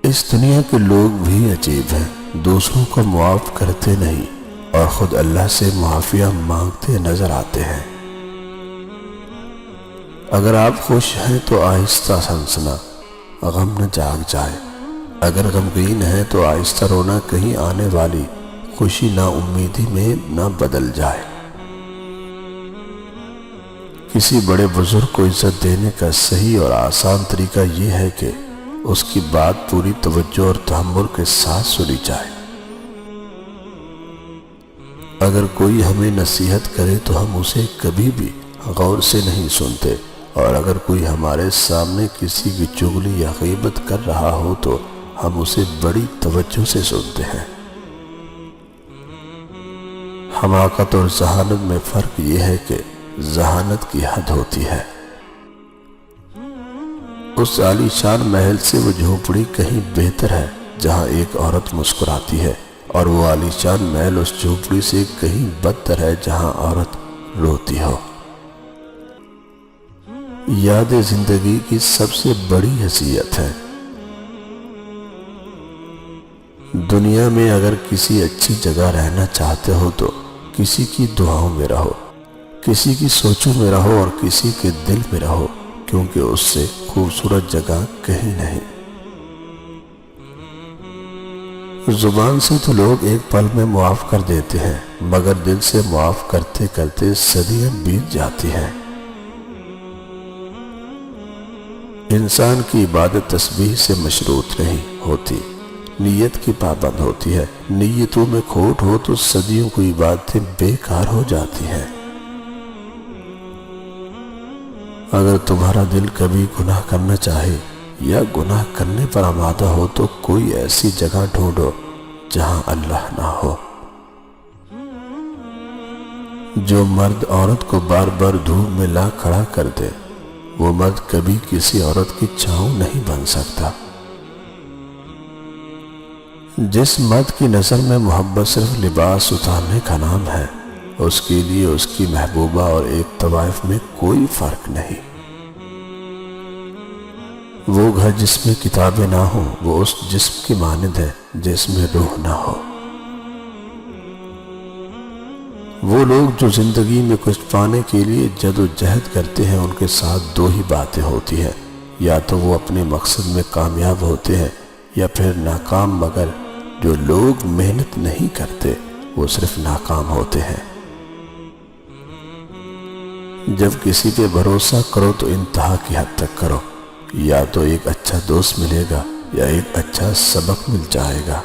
اس دنیا کے لوگ بھی عجیب ہیں، دوسروں کو معاف کرتے نہیں اور خود اللہ سے معافیہ مانگتے نظر آتے ہیں۔ اگر آپ خوش ہیں تو آہستہ ہنسنا، غم نہ جاگ جائے۔ اگر غمگین ہیں تو آہستہ رونا کہیں آنے والی خوشی نا امیدی میں نہ بدل جائے۔ کسی بڑے بزرگ کو عزت دینے کا صحیح اور آسان طریقہ یہ ہے کہ اس کی بات پوری توجہ اور تحمل کے ساتھ سنی جائے۔ اگر کوئی ہمیں نصیحت کرے تو ہم اسے کبھی بھی غور سے نہیں سنتے، اور اگر کوئی ہمارے سامنے کسی کی چغلی یا غیبت کر رہا ہو تو ہم اسے بڑی توجہ سے سنتے ہیں۔ حماقت اور ذہانت میں فرق یہ ہے کہ ذہانت کی حد ہوتی ہے۔ اس عالی شان محل سے وہ جھونپڑی کہیں بہتر ہے جہاں ایک عورت مسکراتی ہے، اور وہ عالی شان محل اس جھونپڑی سے کہیں بدتر ہے جہاں عورت روتی ہو۔ یاد زندگی کی سب سے بڑی حیثیت ہے۔ دنیا میں اگر کسی اچھی جگہ رہنا چاہتے ہو تو کسی کی دعاؤں میں رہو، کسی کی سوچوں میں رہو اور کسی کے دل میں رہو، کیونکہ اس سے خوبصورت جگہ کہیں نہیں۔ زبان سے تو لوگ ایک پل میں معاف کر دیتے ہیں، مگر دل سے معاف کرتے کرتے صدیاں بیت جاتی ہیں۔ انسان کی عبادت تسبیح سے مشروط نہیں ہوتی، نیت کی پابند ہوتی ہے۔ نیتوں میں کھوٹ ہو تو صدیوں کی عبادتیں بیکار ہو جاتی ہیں۔ اگر تمہارا دل کبھی گناہ کرنا چاہے یا گناہ کرنے پر آمادہ ہو تو کوئی ایسی جگہ ڈھونڈو جہاں اللہ نہ ہو۔ جو مرد عورت کو بار بار دھوپ میں لا کھڑا کر دے، وہ مرد کبھی کسی عورت کی چھاؤں نہیں بن سکتا۔ جس مرد کی نظر میں محبت صرف لباس اتارنے کا نام ہے، اس کے لیے اس کی محبوبہ اور ایک طوائف میں کوئی فرق نہیں۔ وہ گھر جس میں کتابیں نہ ہوں وہ اس جسم کی مانند ہے جس میں روح نہ ہو۔ وہ لوگ جو زندگی میں کچھ پانے کے لیے جد و جہد کرتے ہیں، ان کے ساتھ دو ہی باتیں ہوتی ہیں، یا تو وہ اپنے مقصد میں کامیاب ہوتے ہیں یا پھر ناکام، مگر جو لوگ محنت نہیں کرتے وہ صرف ناکام ہوتے ہیں۔ جب کسی پہ بھروسہ کرو تو انتہا کی حد تک کرو، یا تو ایک اچھا دوست ملے گا یا ایک اچھا سبق مل جائے گا۔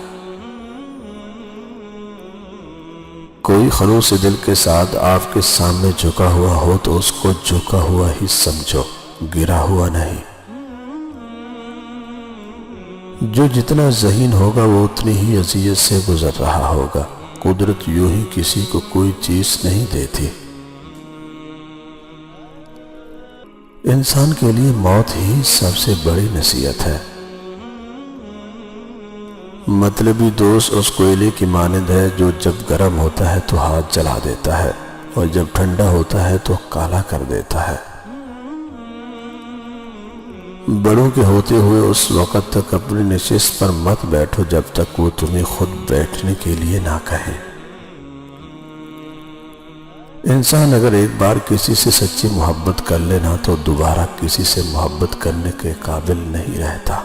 کوئی خلوص دل کے ساتھ آپ کے سامنے جھکا ہوا ہو تو اس کو جھکا ہوا ہی سمجھو، گرا ہوا نہیں۔ جو جتنا ذہین ہوگا وہ اتنی ہی اذیت سے گزر رہا ہوگا۔ قدرت یوں ہی کسی کو کوئی چیز نہیں دیتی۔ انسان کے لیے موت ہی سب سے بڑی نصیحت ہے۔ مطلبی دوست اس کوئلے کی مانند ہے جو جب گرم ہوتا ہے تو ہاتھ جلا دیتا ہے اور جب ٹھنڈا ہوتا ہے تو کالا کر دیتا ہے۔ بڑوں کے ہوتے ہوئے اس وقت تک اپنی نشست پر مت بیٹھو جب تک وہ تمہیں خود بیٹھنے کے لیے نہ کہیں۔ انسان اگر ایک بار کسی سے سچی محبت کر لینا تو دوبارہ کسی سے محبت کرنے کے قابل نہیں رہتا۔